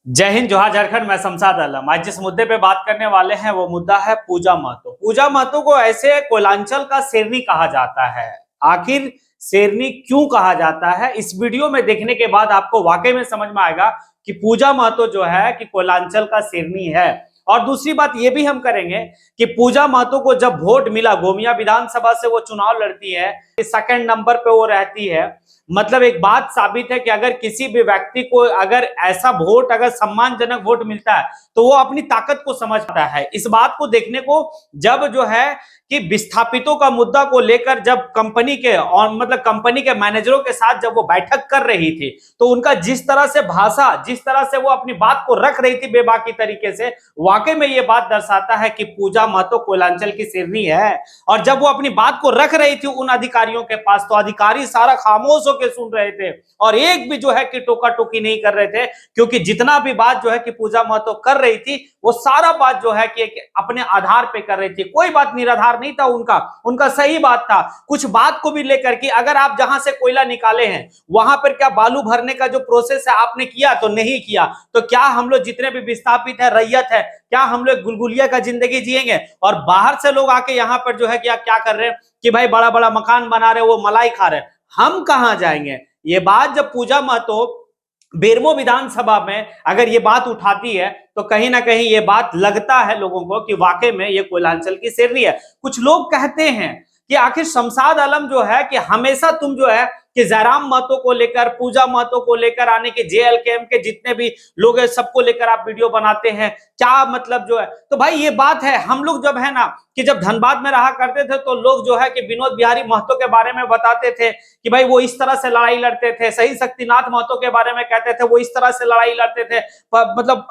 जय हिंद, जोहार झारखंड। मैं शमशाद आलम। आज जिस मुद्दे पे बात करने वाले हैं वो मुद्दा है पूजा महतो। पूजा महतो को ऐसे कोयलांचल का शेरनी कहा जाता है। आखिर शेरनी क्यों कहा जाता है, इस वीडियो में देखने के बाद आपको वाकई में समझ में आएगा कि पूजा महतो जो है कि कोयलांचल का शेरनी है। और दूसरी बात ये भी हम करेंगे कि पूजा महतो को जब वोट मिला, गोमिया विधानसभा से वो चुनाव लड़ती है, सेकंड नंबर पे वो रहती है। मतलब एक बात साबित है कि अगर किसी भी व्यक्ति को अगर ऐसा वोट, अगर सम्मानजनक वोट मिलता है तो वो अपनी ताकत को समझता है। इस बात को देखने को जब जो है कि विस्थापितों का मुद्दा को लेकर जब कंपनी के और मतलब कंपनी के मैनेजरों के साथ जब वो बैठक कर रही थी तो उनका जिस तरह से भाषा, जिस तरह से वो अपनी बात को रख रही थी बेबाकी तरीके से, वाकई में ये बात दर्शाता है कि पूजा महतो कोयलांचल की शेरनी है। और जब वो अपनी बात को रख रही थी उन अधिकारियों के पास तो अधिकारी सारा खामोश होकर सुन रहे थे और एक भी जो है कि टोका टोकी नहीं कर रहे थे, क्योंकि जितना भी बात जो है कि पूजा महतो कर रही थी वो सारा बात जो है कि अपने आधार पे कर रही थी। कोई बात निराधार नहीं था, उनका सही बात था। कुछ बात को भी लेकर कि अगर आप जहां से कोयला निकाले हैं वहां पर क्या बालू भरने का जो प्रोसेस है आपने किया तो नहीं किया, तो क्या हम लोग जितने भी विस्थापित है, रैयत है, क्या हम लोग गुलगुलिया का जिंदगी जिएंगे? और बाहर से लोग आके यहाँ पर जो है कि क्या कर रहे हैं कि भाई बड़ा बड़ा मकान बना रहे, वो मलाई खा रहे, हम कहां जाएंगे? ये बात जब पूजा महतो बेरमो विधानसभा में अगर ये बात उठाती है तो कहीं ना कहीं ये बात लगता है लोगों को कि वाकई में ये कोयलांचल की शेरनी है। कुछ लोग कहते हैं कि आखिर शमशाद आलम जो है कि हमेशा तुम जो है कि जयराम महतो को लेकर, पूजा महतो को लेकर, आने के जेएलकेएम के जितने भी लोग हैं सबको लेकर आप वीडियो बनाते हैं, क्या मतलब जो है? तो भाई ये बात है, हम लोग जब है ना कि जब धनबाद में रहा करते थे तो लोग जो है कि विनोद बिहारी महतो के बारे में बताते थे कि भाई वो इस तरह से लड़ाई लड़ते थे। सही शक्तिनाथ महतो के बारे में कहते थे वो इस तरह से लड़ाई लड़ते थे। मतलब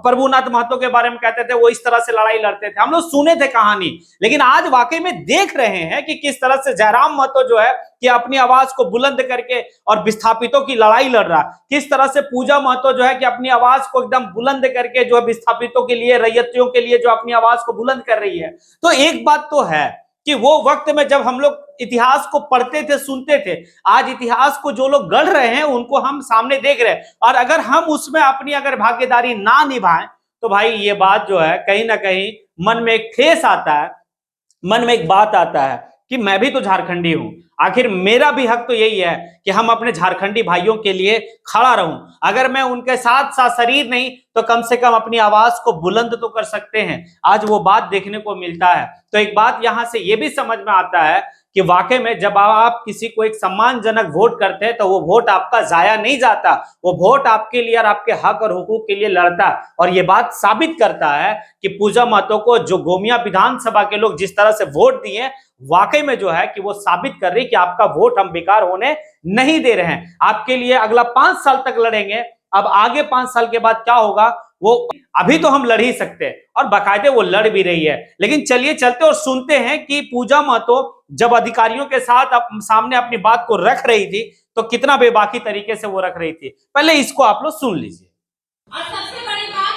प्रभुनाथ महतो के बारे में कहते थे वो इस तरह से लड़ाई लड़ते थे। हम लोग सुने थे कहानी, लेकिन आज वाकई में देख रहे हैं कि किस तरह से जयराम महतो जो है कि अपनी आवाज को बुलंद करके और विस्थापितों की लड़ाई लड़ रहा, किस तरह से पूजा महतो जो है कि अपनी आवाज को एकदम बुलंद करके जो है विस्थापितों के लिए, रैयतियों के लिए जो अपनी आवाज को बुलंद कर रही है। तो एक बात तो है कि वो वक्त में जब हम लोग इतिहास को पढ़ते थे, सुनते थे, आज इतिहास को जो लोग गढ़ रहे हैं उनको हम सामने देख रहे हैं, और अगर हम उसमें अपनी अगर भागीदारी ना निभाएं तो भाई ये बात जो है कहीं ना कहीं मन में एक ठेस आता है, मन में एक बात आता है कि मैं भी तो झारखंडी हूं। आखिर मेरा भी हक तो यही है कि हम अपने झारखंडी भाइयों के लिए खड़ा रहूं। अगर मैं उनके साथ साथ शरीर नहीं तो कम से कम अपनी आवाज को बुलंद तो कर सकते हैं। आज वो बात देखने को मिलता है। तो एक बात यहां से ये भी समझ में आता है कि वाकई में जब आप किसी को एक सम्मानजनक वोट करते हैं तो वो वोट आपका जाया नहीं जाता, वो वोट आपके लिए और आपके हक और हुकूक के लिए लड़ता। और ये बात साबित करता है कि पूजा महतो को जो गोमिया विधानसभा के लोग जिस तरह से वोट दिए, वाकई में जो है कि वो साबित कर रही कि आपका वोट हम बेकार होने नहीं दे रहे हैं। आपके लिए अगला 5 साल तक लड़ेंगे। अब आगे 5 साल के बाद क्या होगा वो अभी तो हम लड़ ही सकते हैं, और बाकायदे वो लड़ भी रही है। लेकिन चलिए चलते और सुनते हैं कि पूजा महतो जब अधिकारियों के साथ सामने अपनी बात को रख रही थी तो कितना बेबाकी तरीके से वो रख रही थी। पहले इसको आप लोग सुन लीजिए। और सबसे बड़ी बात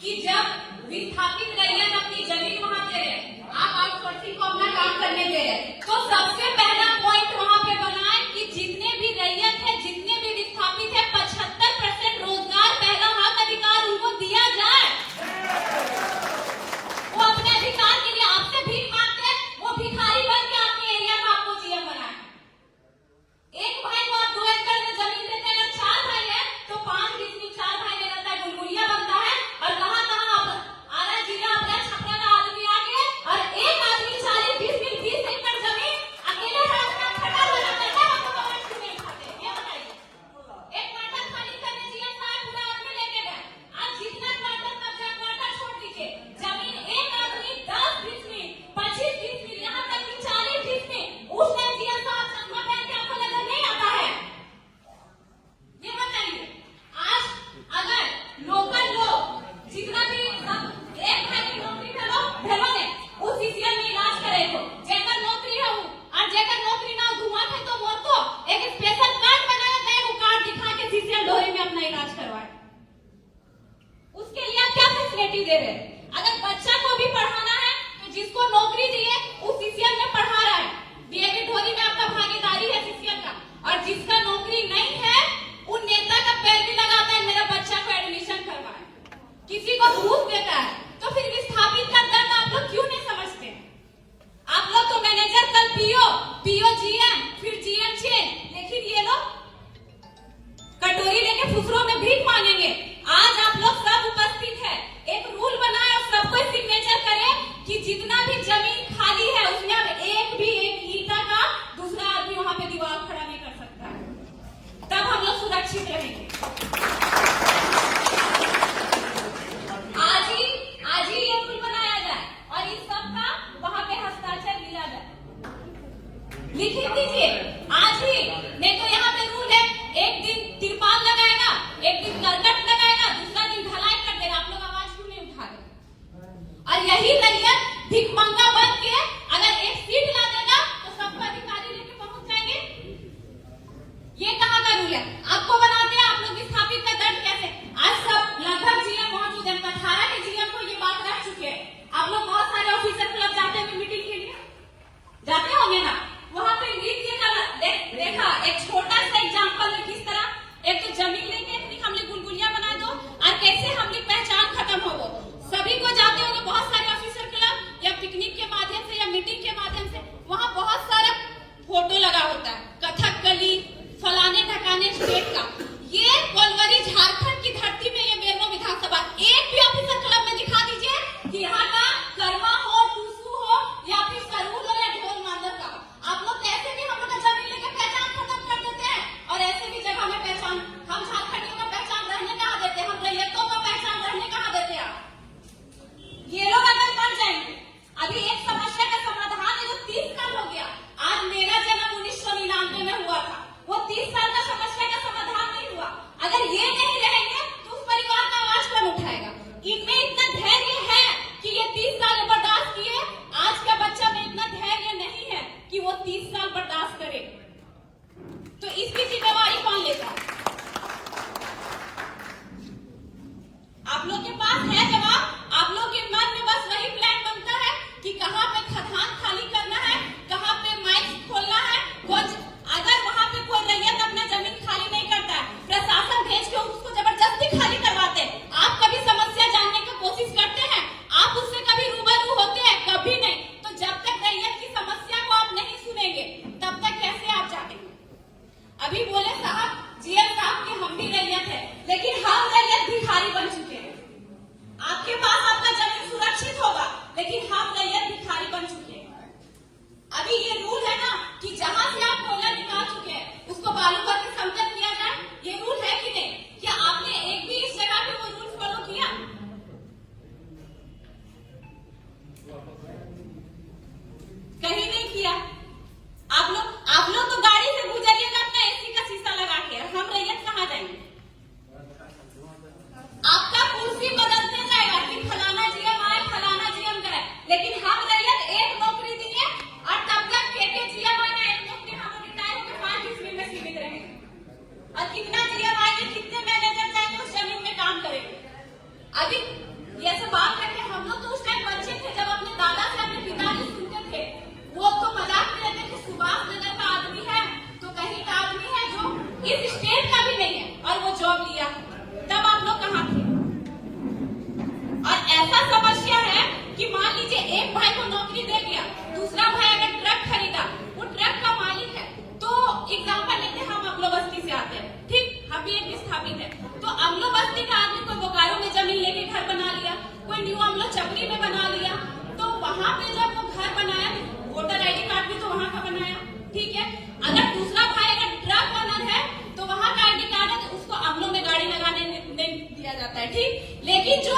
कि जब विस्थापित रैयत अपनी जमीन वहां दे रहे, आप आउटसोर्सिंग को अपना काम करने दे रहे, तो सबसे पहला पॉइंट वहां पे बनाए कि जितने भी रैयत है, जितने भी विस्थापित है, 75% रोजगार, पहला हक अधिकार उनको दिया जाए। वो अपने अधिकार के लिए आपसे भीख मांगते हैं, वो भिखारी बन के अपने एरिया में आपको जीएम बनाए। एक भाई को आप 2 एकड़ में जमीन देते हैं, 4 भाई है तो 5 डिसमिल 4 भाई ले रहता है, गुलगुलिया बनता है। और कहां आरा जिला अपना छपरा का आदमी आके और एक आदमी 40 डिसमिल 20 एकड़ जमीन अकेले अपना खटा बना करता है, आपको गवर्नमेंट क्यों नहीं खाते? ये बताइए। एक क्वार्टर खाली करने जिला साहब पूरा आदमी लेके गए। आज जितना क्वार्टर कब्जा, क्वार्टर छोड़ दीजिए, जमीन एक आदमी 10 डिसमिल 25 डिसमिल यहाँ तक कि 40 डिसमिल उस टाइम जिला साहब चश्मा पहन के आपको नजर नहीं आता है? ये बताइए। आज अगर लोकल लोग जितना भी एक भाई की नौकरी पे लोग भेलो ने उस सीसीएल में इलाज करे तो जेकर नौकरी है और जेकर नौकरी ना घुमा के तो मोर को एक स्पेशल कार्ड बनाया गया, वो कार्ड दिखा के सीसीएल ढोरी में अपना इलाज करवाए। उसके लिए आप क्या फैसिलिटी दे रहे हैं? अगर बच्चा को भी पढ़ाना है तो जिसको नौकरी दिए उस सीसीएल में पढ़ा रहा है, डीएवी ढोरी में आपका भागीदारी है सीसीएल का। और जिसका नौकरी नहीं है उन नेता का पैर भी लगाता है मेरा बच्चा को एडमिशन करवा। 30 साल बर्दाश्त करे, तो इसकी जिम्मेवारी कौन लेगा? आप लोग के पास है जवाब? आप लोग के मन में बस वही प्लान बनता है कि कहाँ पे खदान खाली करना है, कहाँ पे माइक्स खोलना है। अगर वहां पे कोई रैयत अपना जमीन खाली नहीं करता है, प्रशासन भेज के उसको जबरदस्ती खाली करवाते हैं, आप कभी समस्या जानने की कोशिश करते हैं? आप उससे कभी रूबरू होते हैं? कभी नहीं। तो जब तक रैयत की समस्या को आप नहीं सुनेंगे, तब तक कैसे आप जानेंगे? अभी बोले साहब, जीएम साहब कि हम भी रैयत है, लेकिन हम रैयत भिखारी बन चुके हैं। आपके पास आपका जमीन सुरक्षित होगा, लेकिन हम रैयत भिखारी बन चुके हैं। अभी ये रूल है ना कि जहां से आप कोयला निकाल चुके हैं उसको बालू भर के समतल किया जाए, ये रूल है कि नहीं? क्या आपने एक भी इस जगह पे वो रूल फॉलो किया? कहीं नहीं किया। आप लोग तो गाड़ी से गुजरिएगा अपना एसी का शीशा लगा के, हम रैयत कहाँ जाएंगे? आपका कुर्सी बदलते जाएगा कि फलाना जीएम आए, फलाना जीएम करे, लेकिन हम रैयत एक नौकरी दिए और तब तक के जीएम आए ना, एक नौकरी हम रिटायर होकर 5 ईस्वी में सीमित रहेंगे। और कितना जीएम आएंगे, कितने मैनेजर जाएंगे उस जमीन में काम करेंगे। अभी ये सब बात करके हम लोग तो उस टाइम बच्चे थे, जब अपने दादा से अपने पिताजी सुनते थे, वो तो मजाक में रहते कि सुभाष नगर का आदमी है तो कहीं का आदमी है जो इस स्टेट का भी नहीं है और वो जॉब लिया। तब आप लोग कहाँ थे? और ऐसा समस्या है कि मान लीजिए एक भाई को नौकरी दे दिया, दूसरा भाई अगर ट्रक खरीदा, वो ट्रक का मालिक है, तो एग्जाम्पल लेते हैं, हम अमलो बस्ती से आते हैं, ठीक, हम भी एक विस्थापित है, तो अमलो बस्ती का आदमी कोई बोकारो में जमीन लेके घर बना लिया, कोई न्यू अमलो चपरी में बना लिया, तो वहां पे जब वो घर बनाया, वोटर आईडी कार्ड भी तो वहां का बनाया, ठीक है। अगर दूसरा भाई अगर ट्रक ओनर है तो वहां का आईडी कार्ड है, उसको अमलो में गाड़ी लगाने नहीं दिया जाता है, ठीक। लेकिन जो